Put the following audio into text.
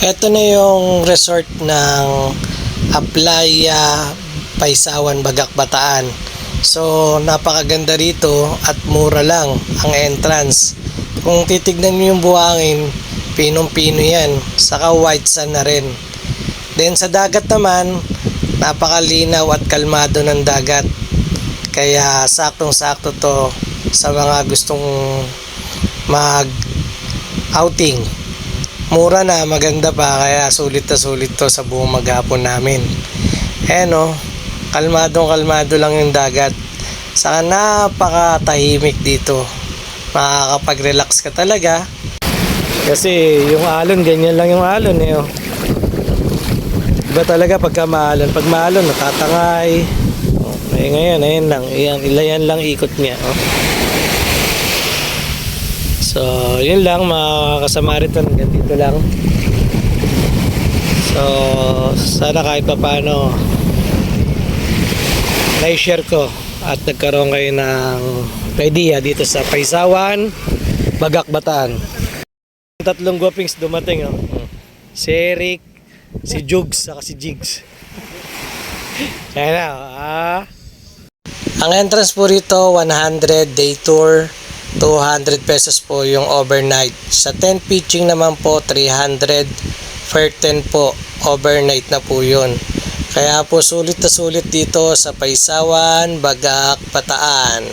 Ito na yung resort ng Aplaya Paisawan, Bagak, Bataan. So, napakaganda rito at mura lang ang entrance. Kung titignan niyo yung buhangin, pinong-pino yan. Saka white sand na rin. Then sa dagat naman, napakalinaw at kalmado ng dagat. Kaya saktong-sakto to sa mga gustong mag-outing. Mura na, maganda pa, kaya sulit na sulit to sa buong maghapon namin. Kalmado lang yung dagat. Saka napakatahimik dito. Makakapag-relax ka talaga. Kasi yung alon, ganyan lang yung alon eh. Oh. Iba talaga pagka maalon. Pag maalon, natatangay. Ngayon, ayun lang. Ilayan lang ikot niya. Oh. So, yun lang mga kasama rito, hanggang dito lang. So, sana kahit pa paano na-share ko at nagkaroon kayo ng idea dito sa Paisawan, Bagak, Bataan. Tatlong guwapings dumating. Oh. Si Eric, si Jugs, saka si Jigs. Kaya na. Ang entrance po rito, 100 day tour. 200 pesos po yung overnight. Sa 10 pitching naman po 300. For 10 po overnight na po yun. Kaya po sulit na sulit dito sa Paisawan, Bagak, Bataan.